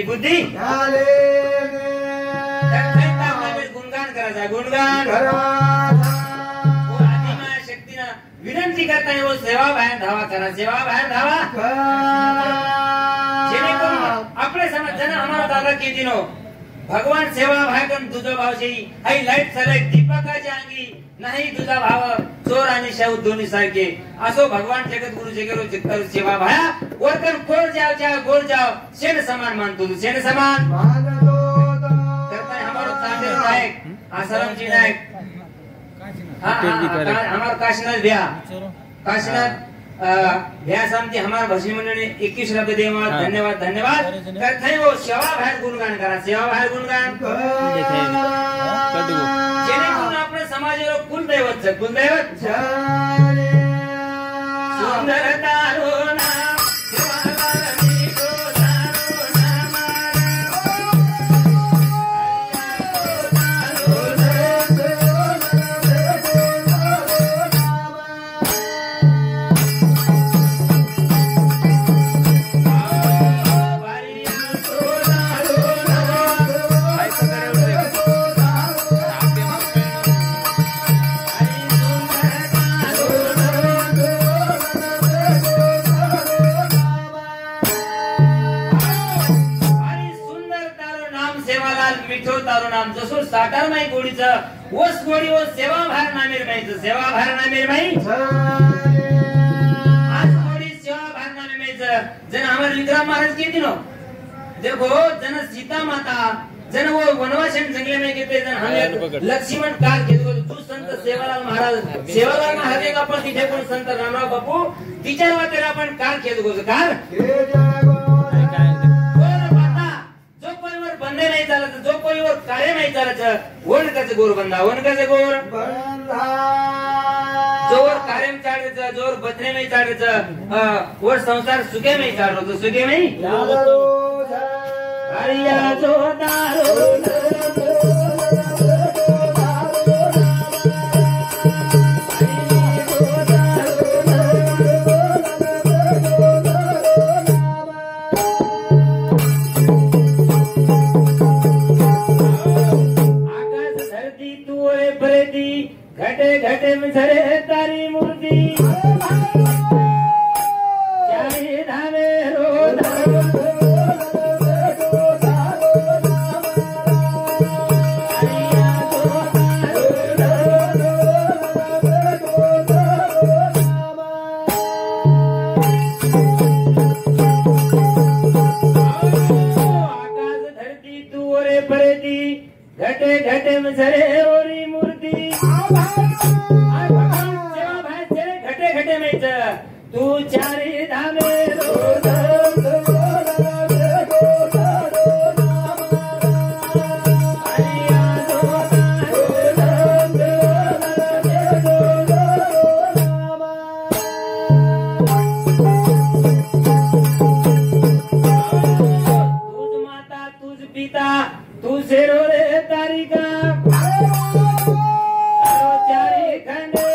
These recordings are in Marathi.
बुद्धी गुणगान करायचा गुणगान आदिमाया शक्तीनं विनंती करताना वो सेवा बाहेर धावा करा सेवा बाहेर धावा जेणेकरून आपले समज जन हमारा दादा के दिनो भगवान सेवा भागन तुझा भावशी आई लाईट चालय दीपकाच्या अंगी नाही तुझा भाव चोर आणि शाहू दोन्ही सारखे असो भगवान जगत गुरु जगरो चित्तर सेवा भाया वरकन कोर जाव गोर जाव शेण समान मानतो तू शेण समान करताय हमारो चांदे नायक आसाराम जी नायक हमारा काशीनाथ भैया काशीनाथ भैया सामने हमारा भजनी मंडळ ने 21 रुपये देवा धन्यवाद धन्यवाद करताय वो सेवा बाहेर गुणगान करा सेवा बाहेर गुणगान जेणेकरून आपल्या समाजाला कुलदैवत कुलदैवत सुंदर तारो नाम सेवालानी को तारो नाम नाम जसो साकार माई गोडीचं ओस गोडी ओस सेवा भार नामेर माईचं सेवा भार नामेर माई आज गोडी सेवा भार नामेर माईचं जन हमारे विक्रम महाराज के दिनो देखो जन सीता माता जन वो वनवासन जंगले में गेते जन हमें लक्ष्मण काल के जो संत सेवालाल महाराज का पण तिथे पण संत रामराव बापू विचार वाटेला पण काल केलं गोज काल बंदे नाही चालत जो कोई वर कार्य नाही चालत वणकाचे गोर बंदा वणकाचे गोर बंदा जोर कार्य चालायचं जोर बदने नाही चालायचं वर संसार सुखे नाही चालतो सुखे नाही हरिया जो दारो घटे घटे में झरे तारी मूर्ति चाहे धावे रो आकाश धरती तू ओरे परेती घटे घटे में झरे ओरी मूर्ति घटे घटे में तू चारी धामे तुझ माता तुझ पिता तू शेरो रे तारिका चारी खंडे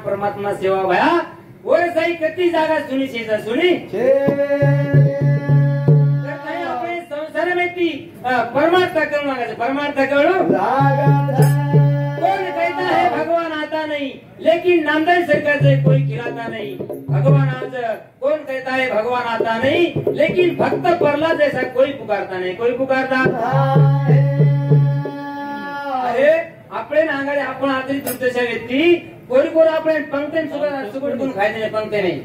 परमात्मा सेवा भया ओर सही कती जागा सुनी छे सुनी अपने संसार में ती परमार्थ करना है परमार्थ करो कौन कहता है भगवान आता नहीं लेकिन नामदान सरकार से कोई खिलाता नहीं भगवान आज कौन कहता है भगवान आता नहीं लेकिन भक्त प्रहलाद जैसा कोई पुकारता नहीं कोई पुकारता अरे अपने आंगणे आपण आतरी दुर्दशा व्यक्ती कोणी कोण आपण पंक्तीन सुगड कोण खायचे नाही पंक्ती नाही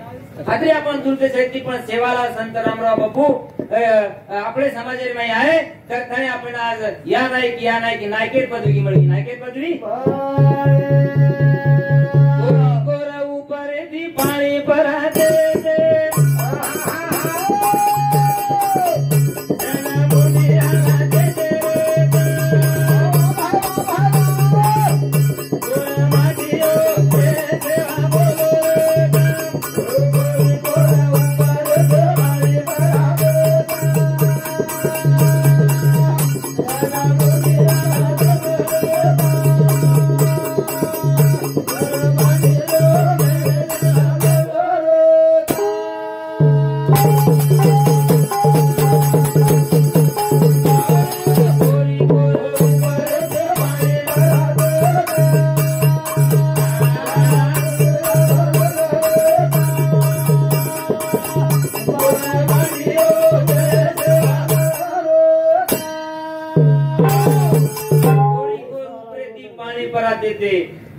आतरी आपण दुर्दशा व्यक्ती पण सेवाला संत रामराव बापू आपले समाजात नाही आहे तर त्याने आपण आज या नाही की नायकेट पदवी मिळली नायकेट पदवी गोरा ऊपर दी पाणी पराते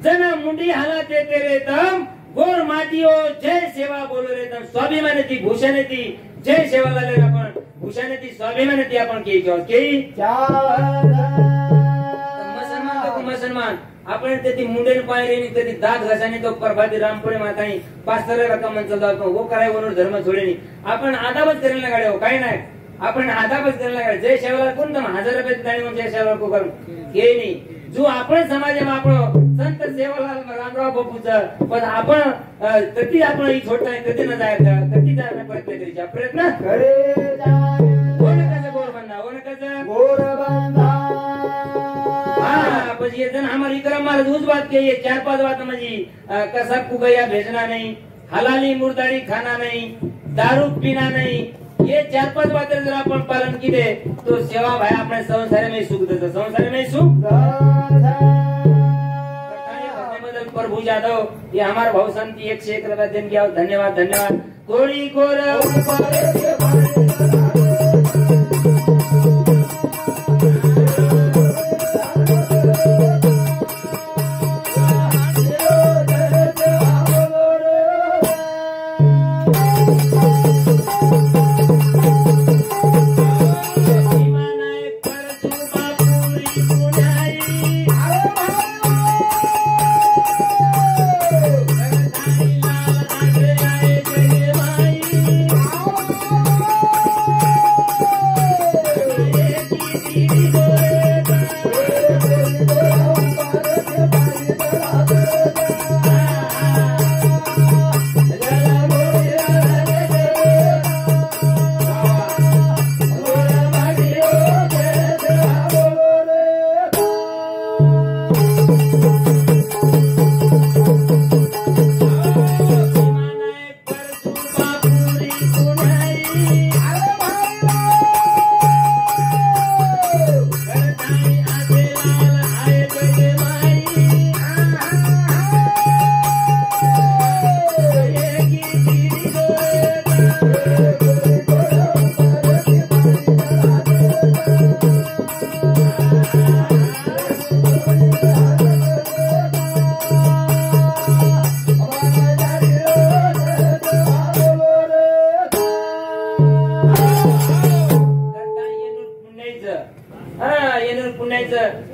जना मुंडी हाला देते रे तम गोर माटियो जय सेवा बोलो रे तम स्वाभिमान ती भूषण ती जय सेवा लाले आपण भूषण ती स्वाभिमान ती आपण के मुसलमान आपण ते मुंडेन पायरेनी कधी दात घासाने तो प्रभाती रामपुरे माताई पास्तर रकम जातो वो कराय वनूर धर्म सोडेनी आपण आदाबच करायला गाड्या हो काय नाही आपण आदाबच करायला गाड्या जय सेवाला कोण तम 1000 रुपये गाडी मग जय सेवा को करू हे नाही जो आपण समाजात आपण संत सेवालाल रामराव बापूचा पण आपण कधी आपण ही छोटा आहे कधी न जायचं कधी जायला प्रयत्न करायचा प्रयत्न करे कोण कसं गोर बंदा कोण कसं गोर बंदा हाँ ये जन हमारी करम महाराज उस बात के ये 4-5 बात म्हणजे कसब को गया भेजना नहीं हलाली मुर्दारी खाना नहीं दारू पीना नहीं ये 4-5 बातें जर आपण पालन किए तो सेवा भाई अपने संसार में सुख देता संसार में सुख प्रभु जादव ये हमारे भाव शांति 101 रुपया दिन गया धन्यवाद धन्यवाद गोरी गोर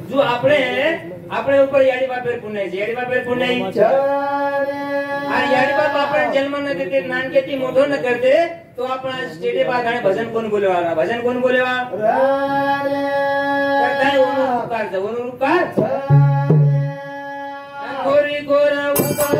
जो अपने ऊपर याडी बापेर पुण्य आणि याडी बाप आपण जन्म न देते नानकेती मोठो न करते तो आपण स्टेडे बागाने भजन कोण बोलेवा करताय वनूर उपकार गोरी गोरा उपकार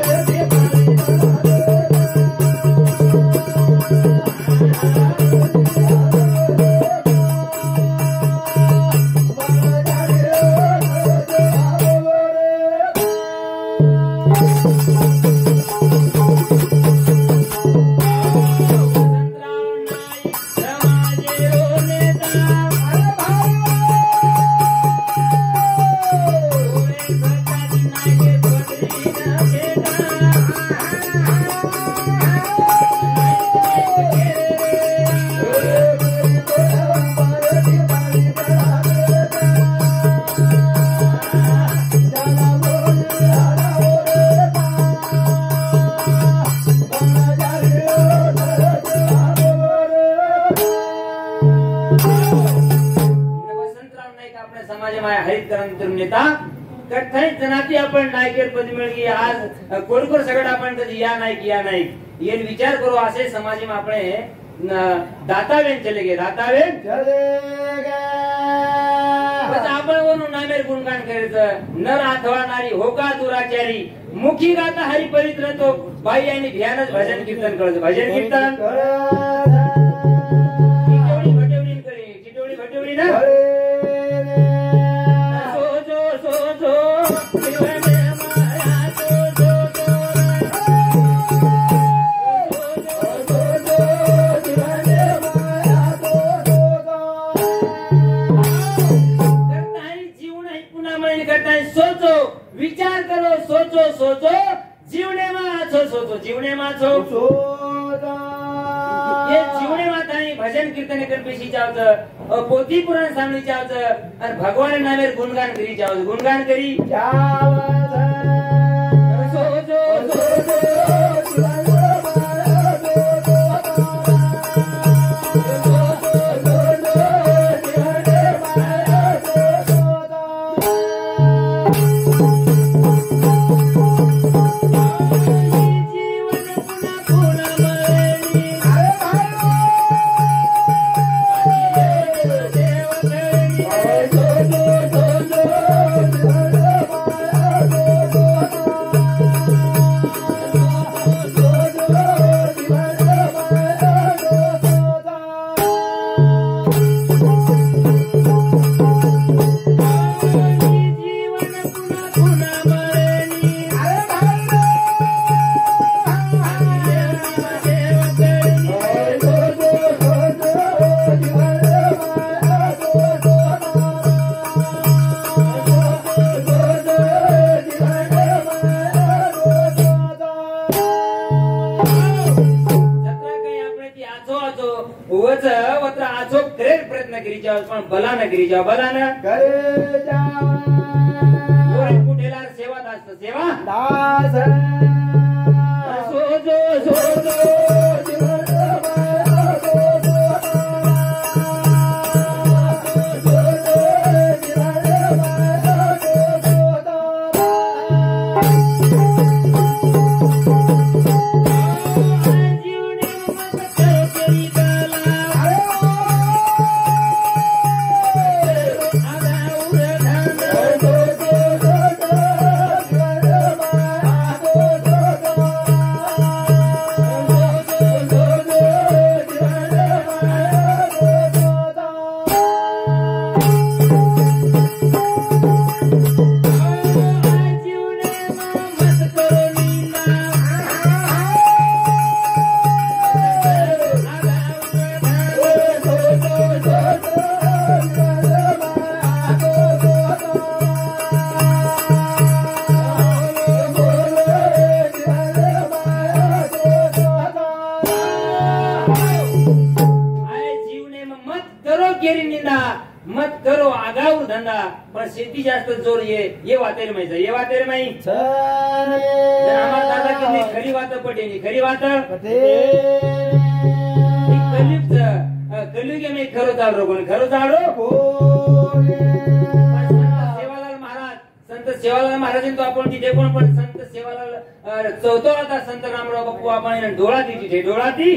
नंतर नेता कथाई जनाती आपण नायकेर पद मिळगी आज कोडकोर सगळं आपण कधी या नाही ये विचार करू असे समाज में આપણે दातावेन चले गए बस आपण वरून नामेर गुणगान करायचं नर अथवा नारी होका दुराचारी मुखी गाता हरी पवित्र तो बाई आणि ध्यानच भजन कीर्तन करत भजन कीर्तन चिटोळी भटवली ना विचार करो सोचो जीवने में सोचो ये जीवने में ताई भजन कीर्तन कर पेशी जावच पोथी पुराण सामने जावच और भगवान नामेर गुणगान करी जावच गुणगान करी सोचो भला न करी जाओ भला न करे जाओ कुठेला सेवा दास सेवा दास सोजो मत करो आगाऊ धंदा पण शेती जास्त जोर ये वातेर माहिती ये वातेर माहिती आम्हाला दादा की खरी वात पटेली खरी वात कलियुग में खरो चालरो कोण खरो चालरो संत सेवालाल महाराज तो आपण तिथे पण संत सेवालाल चौथा होता संत रामराव बापू आपण डोळा ती तिथे डोळा ती